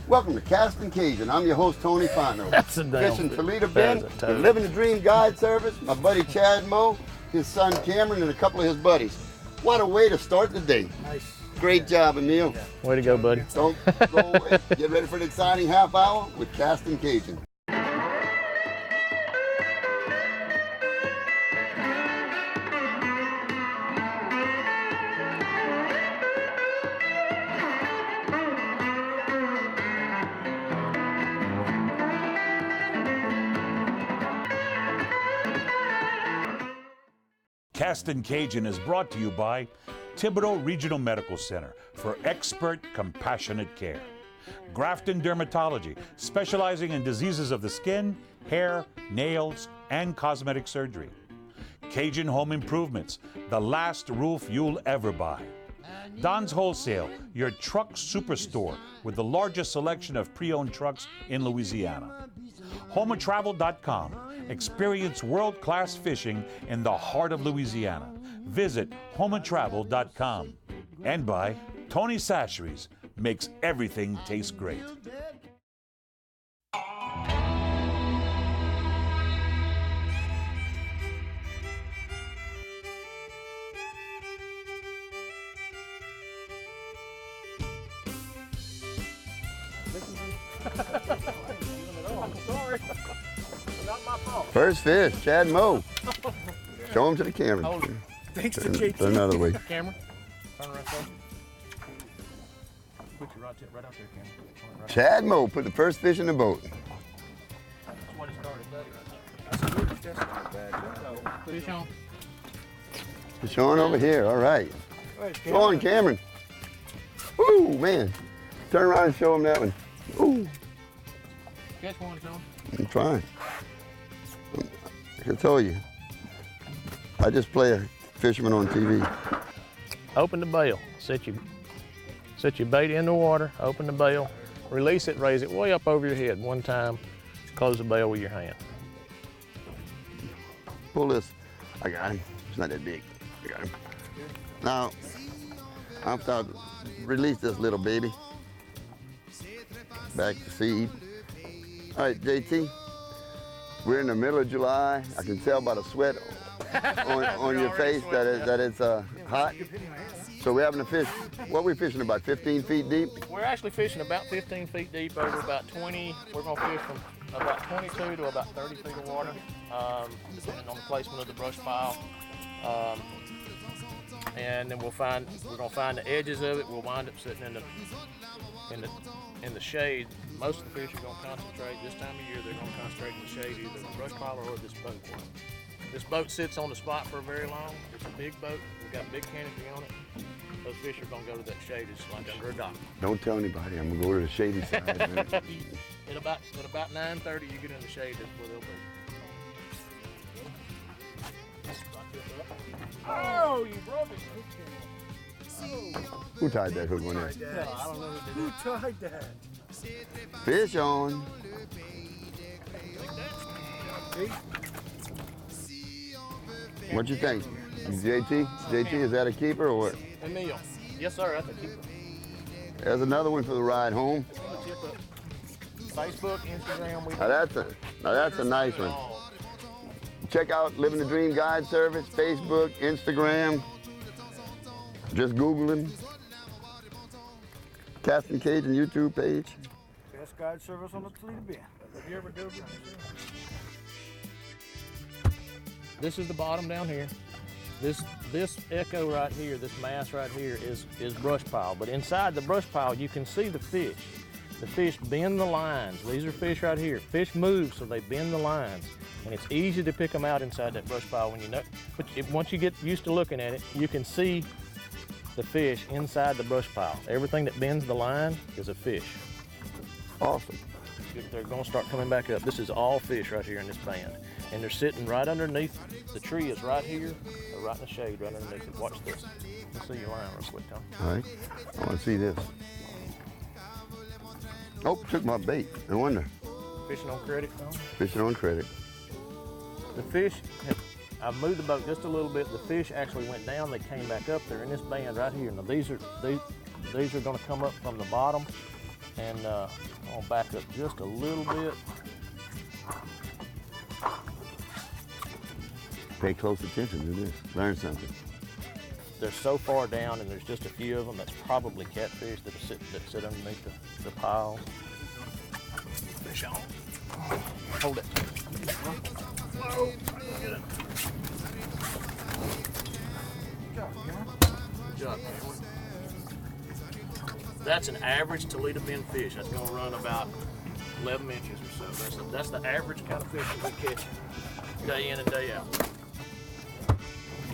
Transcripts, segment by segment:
Welcome to Castin Cajun. I'm your host, Tony Fano. That's a damn Fishing Toledo Bend, the Living the Dream Guide Service, my buddy Chad Moe, his son Cameron, and a couple of his buddies. What a way to start the day. Nice. Great job, Emil. Way to go, buddy. Don't go away. Get ready for an exciting half hour with Castin Cajun. Castin Cajun is brought to you by Thibodeau Regional Medical Center for expert, compassionate care. Grafton Dermatology, specializing in diseases of the skin, hair, nails, and cosmetic surgery. Cajun Home Improvements, the last roof you'll ever buy. Don's Wholesale, your truck superstore with the largest selection of pre-owned trucks in Louisiana. HomeAndTravel.com. Experience world-class fishing in the heart of Louisiana. Visit HomeAndTravel.com. And by Tony Chachere's, makes everything taste great. First fish, Chad Moe. Show him to the camera. Thanks to JT. Turn another way. Camera. Turn right there. Put your right out there, camera. Right Chad Moe put the first fish in the boat. That's what it started, buddy. That's a good fish on. Fish on over here, all right. Go on, Cameron. Ooh, man. Turn around and show him that one. Ooh. Catch one, Sean. I'm trying. I can tell you, I just play a fisherman on TV. Open the bail. Set your bait in the water, open the bail, release it, raise it way up over your head one time, close the bail with your hand. Pull this. I got him. It's not that big. I got him. Now, I'm about to release this little baby. Back to seed. All right, JT. We're in the middle of July. I can tell by the sweat on your face that it's hot. So we're having to fish. What are we fishing, about 15 feet deep? We're actually fishing about 15 feet deep over about 20. We're going to fish from about 22 to about 30 feet of water, depending on the placement of the brush pile. And then we're going to find the edges of it. We'll wind up sitting in the shade. Most of the fish are going to concentrate this time of year. They're going to concentrate in the shade, either the brush pile or this boat. This boat sits on the spot for very long. It's a big boat. We've got a big canopy on it. Those fish are going to go to that shade. It's like under a dock. Don't tell anybody. I'm going to go to the shady side. At about 9:30, you get in the shade. That's where they'll be. Oh, you broke it. Who tied that hook on there? I don't know who tied that. Fish on. What you think? JT, is that a keeper or what? Emil. Yes, sir, that's a keeper. There's another one for the ride home. Facebook, Instagram. Now that's a nice one. Check out Living the Dream Guide Service, Facebook, Instagram. Just Google him. Castin Cajun YouTube page. Best guide service on the Toledo Bend. Have you ever Googled it? This is the bottom down here. This echo right here, this mass right here is brush pile. But inside the brush pile, you can see the fish. The fish bend the lines. These are fish right here. Fish move, so they bend the lines. And it's easy to pick them out inside that brush pile when you know. But once you get used to looking at it, you can see the fish inside the brush pile. Everything that bends the line is a fish. Awesome. They're going to start coming back up. This is all fish right here in this band. And they're sitting right underneath. The tree is right here. They're right in the shade, right underneath it. Watch this. Let's see your line real quick, Tom. All right. I want to see this. Oh, took my bait. No wonder. Fishing on credit, Tom? Fishing on credit. The fish, I moved the boat just a little bit. The fish actually went down. They came back up there in this band right here. Now these are going to come up from the bottom And I'll back up just a little bit. Pay close attention to this. Learn something. They're so far down, and there's just a few of them. That's probably catfish that sit underneath the pile. Fish on. Hold it. Whoa. Good job. That's an average Toledo Bend fish. That's going to run about 11 inches or so. That's the average kind of fish that we catch day in and day out.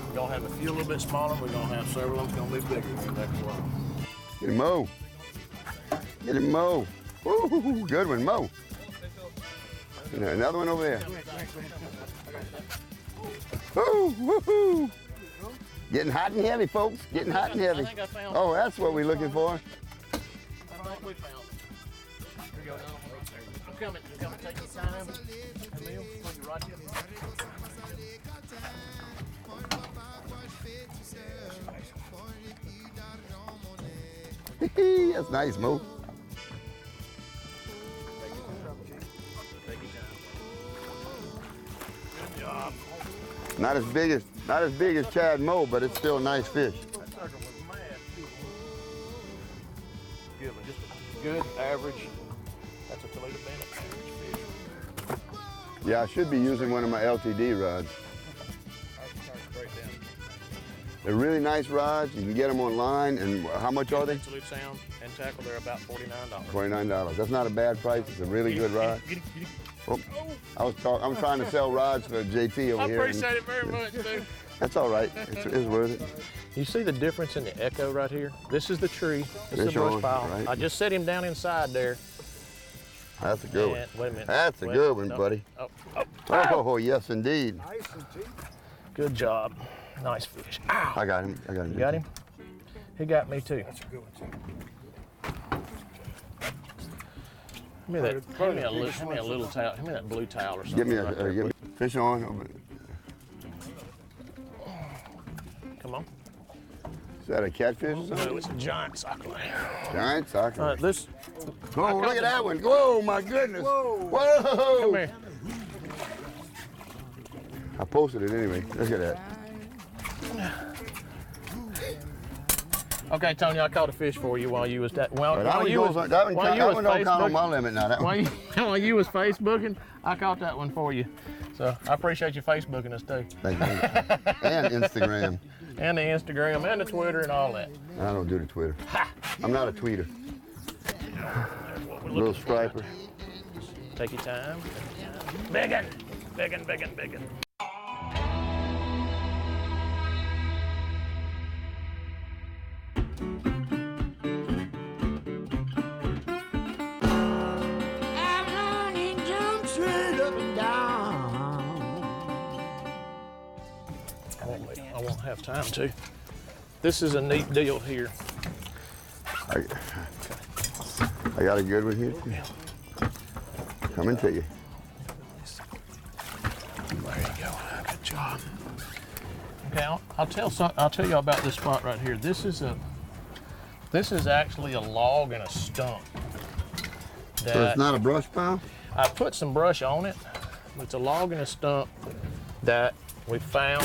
We're going to have a few a little bit smaller. We're going to have several of them that's going to be bigger in the next while. Get him, Mo. Get him, Mo. Ooh, good one, Mo. Another one over there. Ooh, woohoo. Getting hot and heavy, folks. Getting hot and heavy. I think I found Oh, that's what we're looking for. I think we found it. Here you go. I'm coming. Take your time. Emil, put you right here. That's nice, Mo. Take your time. Good job. Not as big as Chad Mo, but it's still a nice fish. That sucker was mad. Good one. Just a good average. That's a Toledo Bend average fish. Yeah, I should be using one of my LTD rods. They're really nice rods. You can get them online. And how much are they? Salute Sound and Tackle, they're about $49. $49. That's not a bad price. It's a really good rod. Oh, I'm trying to sell rods for JT over here. I appreciate it very much, dude. That's all right. It's worth it. You see the difference in the echo right here? This is the tree. This is the Fish brush on, pile. right. I just set him down inside there. That's a good one. Wait a minute. That's a good one, buddy. Oh, yes, indeed. Nice and cheap. Good job. Nice fish. Ow. I got him. You got him? He got me too. That's a good one, too. Hand me a little towel. Hand me that blue towel or something. Give me right there, give me fish on. Come on. Is that a catfish or No, something? it's a giant Sac Au Lait. Giant Sac Au All Lait. right, this. Oh, look at that one. Whoa, my goodness. Whoa. Whoa. Come here. I posted it anyway. Look at that. Okay, Tony, I caught a fish for you while you was That one don't count on my limit now. That one. While you was Facebooking, I caught that one for you. So I appreciate you Facebooking us too. Thank you. And Instagram. And the Instagram and the Twitter and all that. I don't do the Twitter. I'm not a tweeter. Little striper. Take your time. Biggin', biggin', biggin', biggin'. I won't have time to. This is a neat deal here. I got a good one here. Coming to you. There you go. Good job. Okay, I'll tell you about this spot right here. This is actually a log and a stump. So it's not a brush pile? I put some brush on it. It's a log and a stump that we found.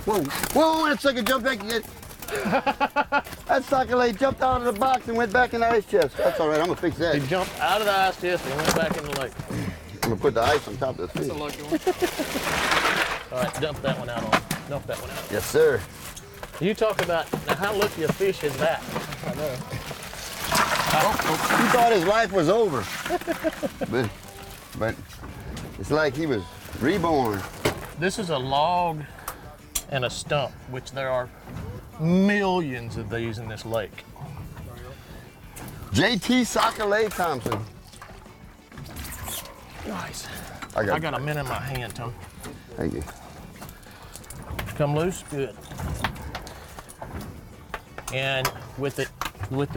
Whoa, whoa, that sucker jumped back again. That Sac Au Lait jumped out of the box and went back in the ice chest. That's all right, I'm gonna fix that. He jumped out of the ice chest and went back in the lake. I'm gonna put the ice on top of the fish. That's a lucky one. All right, dump that one out on. Dump that one out. Yes, sir. You talk about, now how lucky a fish is that? I know. He thought his life was over. but it's like he was reborn. This is a log and a stump, which there are millions of these in this lake. JT Sac Au Lait Thompson. Nice. I I got a minute in my hand, Tom. Thank you. Come loose, good. And with the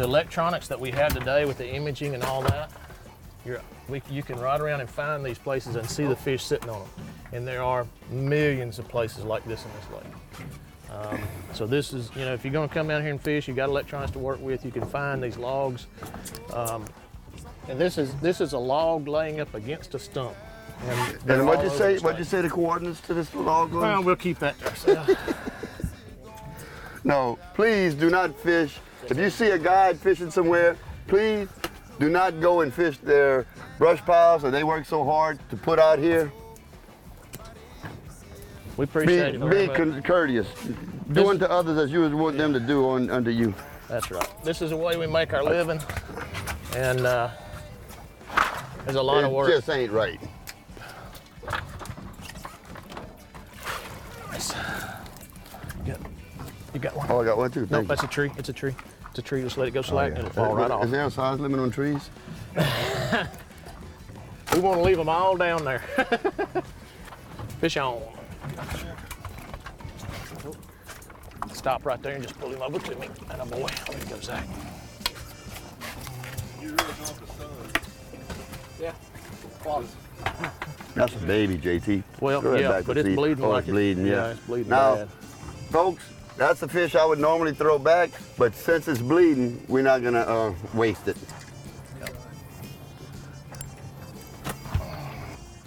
electronics that we have today, with the imaging and all that, you can ride around and find these places and see the fish sitting on them. And there are millions of places like this in this lake. So this is, if you're going to come down here and fish, you got electronics to work with. You can find these logs And this is a log laying up against a stump. And what'd you say the coordinates to this log was? Well, we'll keep that to ourselves. No, please do not fish. If you see a guide fishing somewhere, please do not go and fish their brush piles that they work so hard to put out here. We appreciate it. Be courteous. Do unto others as you would want them to do unto you. That's right. This is the way we make our living, and there's a lot of work. It just ain't right. You got one? Oh, I got one too. Nope, that's a tree. It's a tree. It's a tree. Just let it go slack and it'll fall right off. Is there a size limit on trees? We want to leave them all down there. Fish on. Stop right there and just pull him over to me. Atta boy. There you go, Zach. Yeah. That's a baby, JT. Well, Throw that yeah, back but to it's see. bleeding Oh, like it's it. bleeding, yeah. Yeah, it's bleeding Now, bad. folks, that's a fish I would normally throw back, but since it's bleeding, we're not gonna waste it.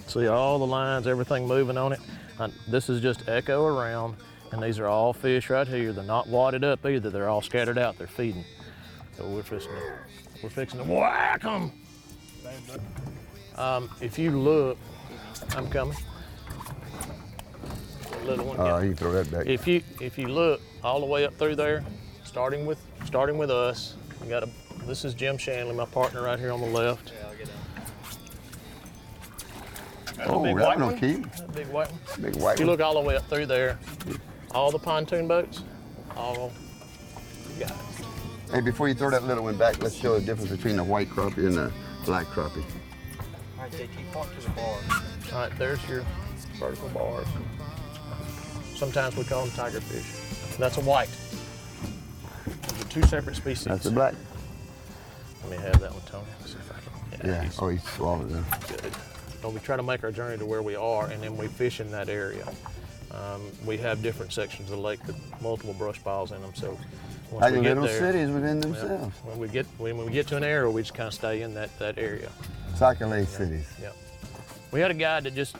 See all the lines, everything moving on it. This is just echo around, and these are all fish right here. They're not wadded up either. They're all scattered out. They're feeding. So we're fixing to whack them. If you look, I'm coming. Little one. Yeah. You can throw that back. If you look all the way up through there, starting with us, we got this is Jim Shanley, my partner right here on the left. Oh, big that white one one. keep. Big white one. Big white If you one. look all the way up through there, all the pontoon boats, all guys. Hey, before you throw that little one back, let's show the difference between the white crappie and the black crappie. All right, JT, point to the bar. All right, there's your vertical bars. Sometimes we call them tiger fish. That's a white. Those are two separate species. That's the black. Let me have that one, Tony. Let's see if I can. Yeah. Oh, he swallowed them. Good. So we try to make our journey to where we are, and then we fish in that area. We have different sections of the lake with multiple brush piles in them. So once Like we get little there, cities within themselves. when we get to an area, we just kind of stay in that area. Sac Au Lait cities. Yeah. We had a guy that just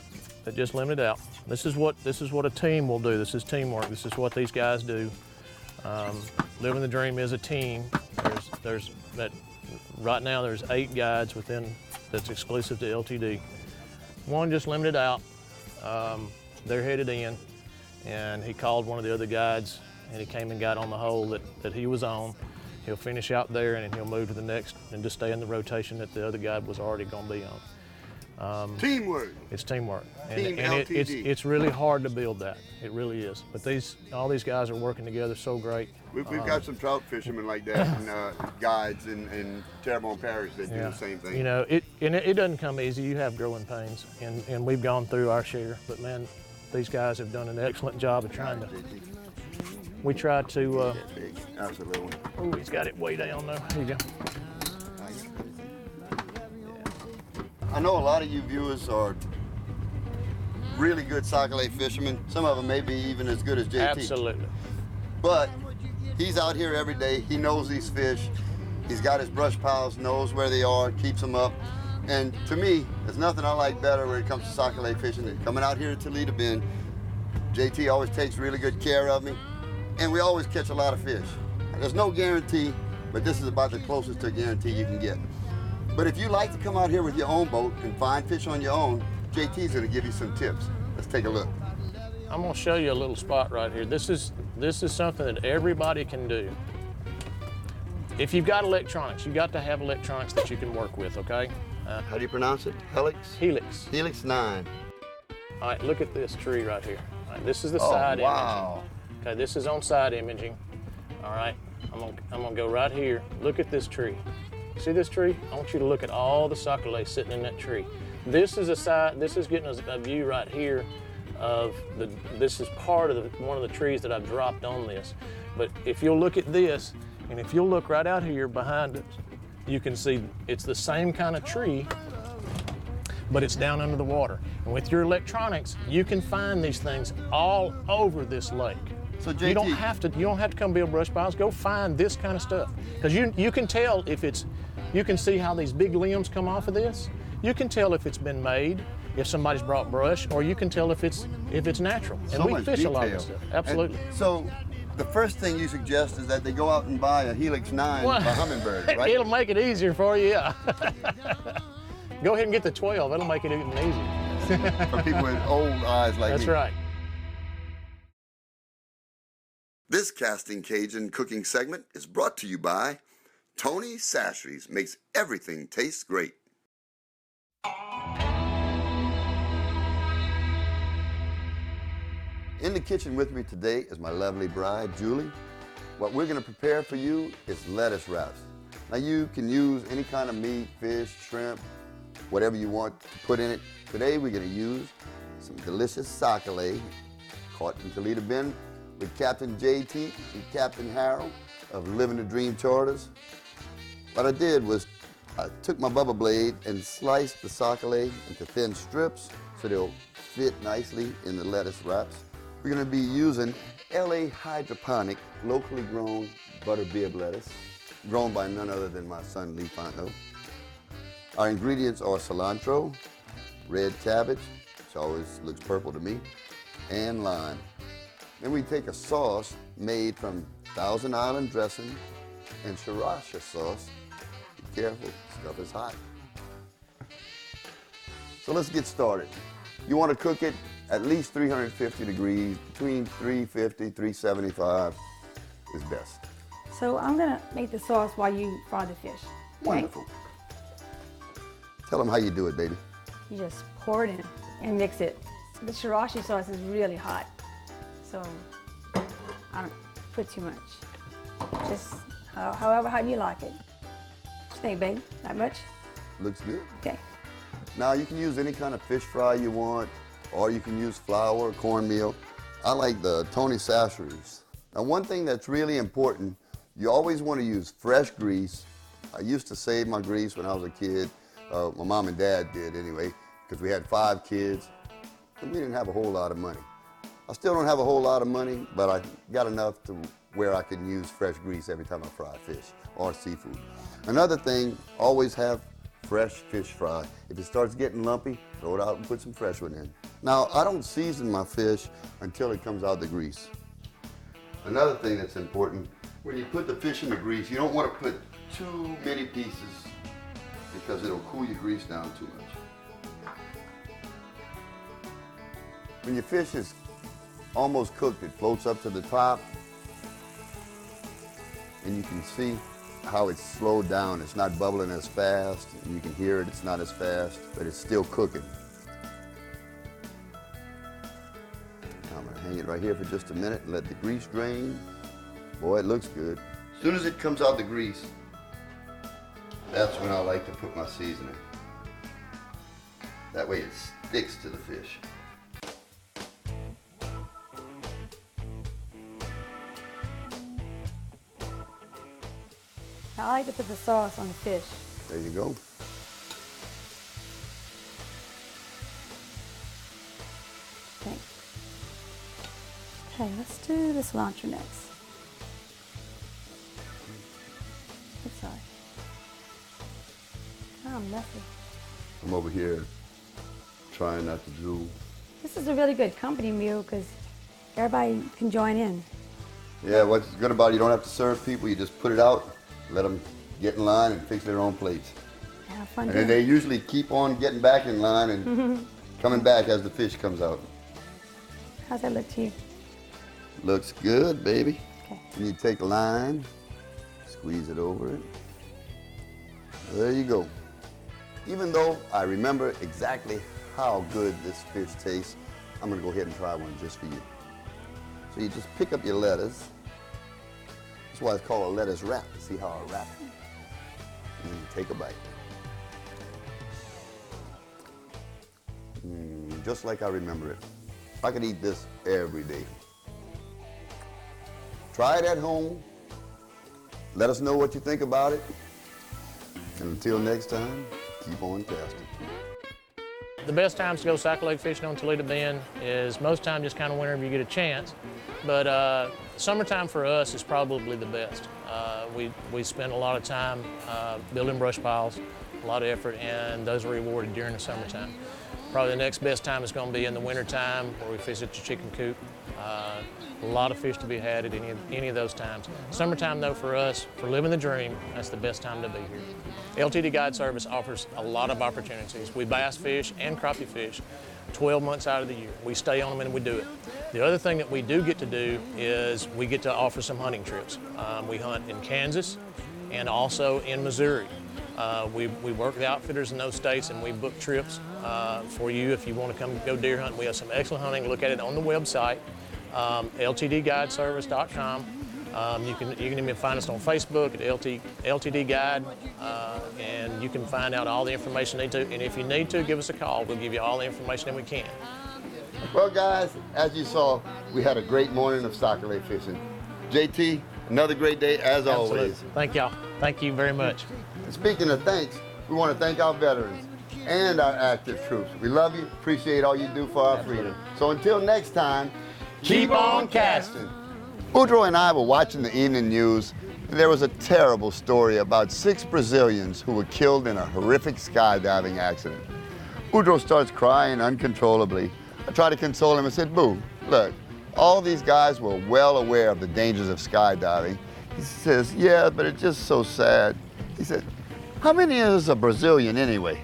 limited out. This is what a team will do. This is teamwork. This is what these guys do. Living the dream is a team. There's that right now. There's 8 guides that's exclusive to LTD. One just limited out. They're headed in, and he called one of the other guides, and he came and got on the hole that he was on. He'll finish out there, and then he'll move to the next and just stay in the rotation that the other guide was already going to be on. Teamwork. It's teamwork, Team and LTD. it's really hard to build that. It really is. But all these guys are working together so great. We've got some trout fishermen like that, and guides in Terrebonne Parish that do the same thing. You know, it doesn't come easy. You have growing pains, and we've gone through our share. But man, these guys have done an excellent job of trying to. We try to. That's a little one. Oh, he's got it way down there. Here you go. I know a lot of you viewers are really good Sac Au Lait fishermen. Some of them may be even as good as JT. Absolutely. But he's out here every day. He knows these fish. He's got his brush piles, knows where they are, keeps them up. And to me, there's nothing I like better when it comes to Sac Au Lait fishing than coming out here to Toledo Bend. JT always takes really good care of me, and we always catch a lot of fish. There's no guarantee, but this is about the closest to a guarantee you can get. But if you like to come out here with your own boat and find fish on your own, JT's gonna give you some tips. Let's take a look. I'm gonna show you a little spot right here. This is something that everybody can do. If you've got electronics, you've got to have electronics that you can work with, okay? How do you pronounce it? Helix? Helix. Helix 9. All right, look at this tree right here. All right, this is the side wow. imaging. Okay, this is on side imaging. All right, I'm gonna go right here. Look at this tree. See this tree? I want you to look at all the Sac Au Lait sitting in that tree. This is getting us a view right here of this is part of one of the trees that I've dropped on this. But if you'll look at this, and if you'll look right out here behind it, you can see it's the same kind of tree, but it's down under the water. And with your electronics, you can find these things all over this lake. So JT, You don't have to come build brush piles. Go find this kind of stuff, because you can tell if it's You can see how these big limbs come off of this. You can tell if it's been made, if somebody's brought brush, or you can tell if it's natural. And So we much fish a lot of detail. this stuff. Absolutely. And so the first thing you suggest is that they go out and buy a Helix 9 Well, by Humminbird, right? It'll make it easier for you, yeah. Go ahead and get the 12. It'll make it even easier. For people with old eyes like That's me. right. This Castin Cajun cooking segment is brought to you by Tony Chachere's makes everything taste great. In the kitchen with me today is my lovely bride, Julie. What we're going to prepare for you is lettuce wraps. Now you can use any kind of meat, fish, shrimp, whatever you want to put in it. Today we're going to use some delicious Sac Au Lait caught in Toledo Bend with Captain JT and Captain Harold of Living the Dream Charters. What I did was I took my Bubba blade and sliced the Sac Au Lait into thin strips so they'll fit nicely in the lettuce wraps. We're going to be using LA hydroponic, locally grown butter bib lettuce, grown by none other than my son Lee Fontenot. Our ingredients are cilantro, red cabbage, which always looks purple to me, and lime. Then we take a sauce made from Thousand Island dressing and Chachere sauce. Be careful, stuff is hot. So let's get started. You want to cook it at least 350 degrees, between 350, 375 is best. So I'm gonna make the sauce while you fry the fish. Okay? Wonderful. Tell them how you do it, baby. You just pour it in and mix it. The Chachere sauce is really hot, so I don't put too much. Just however hot you like it. What you think, babe? That much? Looks good. Okay. Now you can use any kind of fish fry you want, or you can use flour or cornmeal. I like the Tony Chachere's. Now one thing that's really important, you always want to use fresh grease. I used to save my grease when I was a kid. My mom and dad did anyway, because we had 5 kids and we didn't have a whole lot of money. I still don't have a whole lot of money, but I got enough to where I can use fresh grease every time I fry fish or seafood. Another thing, always have fresh fish fry. If it starts getting lumpy, throw it out and put some fresh one in. Now, I don't season my fish until it comes out of the grease. Another thing that's important, when you put the fish in the grease, you don't want to put too many pieces because it'll cool your grease down too much. When your fish is almost cooked, it floats up to the top, and you can see how it's slowed down. It's not bubbling as fast, and you can hear it, it's not as fast, but it's still cooking. Now I'm gonna hang it right here for just a minute and let the grease drain. Boy, it looks good. As soon as it comes out the grease, that's when I like to put my seasoning. That way it sticks to the fish. I like to put the sauce on the fish. There you go. Okay. Okay, let's do the cilantro next. Oops, sorry. Oh, messy. I'm over here trying not to drool. This is a really good company meal because everybody can join in. Yeah, what's good about it, you don't have to serve people, you just put it out, let them get in line and fix their own plates. Have fun And doing then they it. usually keep on getting back in line and coming back as the fish comes out. How's that look to you? Looks good, baby. Okay. And you take a line, squeeze it over it. There you go. Even though I remember exactly how good this fish tastes, I'm gonna go ahead and try one just for you. So you just pick up your lettuce. That's why it's called a lettuce wrap. See how I wrap it? And then you take a bite. Just like I remember it. I could eat this every day. Try it at home. Let us know what you think about it. And until next time, keep on casting. The best times to go Sac Au Lait fishing on Toledo Bend is most time just kind of whenever you get a chance. But summertime for us is probably the best. we spend a lot of time building brush piles, a lot of effort, and those are rewarded during the summertime. Probably the next best time is going to be in the wintertime where we fish at the chicken coop. A lot of fish to be had at any of those times. Summertime though, for us, for living the dream, that's the best time to be here. LTD Guide Service offers a lot of opportunities. We bass fish and crappie fish 12 months out of the year. We stay on them and we do it. The other thing that we do get to do is we get to offer some hunting trips. We hunt in Kansas and also in Missouri. We work with outfitters in those states and we book trips for you if you want to come go deer hunting. We have some excellent hunting. Look at it on the website, ltdguideservice.com. You can even find us on Facebook at LTD Guide, and you can find out all the information you need to. And if you need to, give us a call. We'll give you all the information that we can. Well, guys, as you saw, we had a great morning of Sac Au Lait fishing. JT, another great day as always. Thank y'all. Thank you very much. And speaking of thanks, we want to thank our veterans and our active troops. We love you, appreciate all you do for our freedom. So until next time, keep on casting. Woodrow and I were watching the evening news, and there was a terrible story about 6 Brazilians who were killed in a horrific skydiving accident. Woodrow starts crying uncontrollably. I tried to console him and said, Boo, look, all these guys were well aware of the dangers of skydiving. He says, yeah, but it's just so sad. He said, how many is a Brazilian anyway?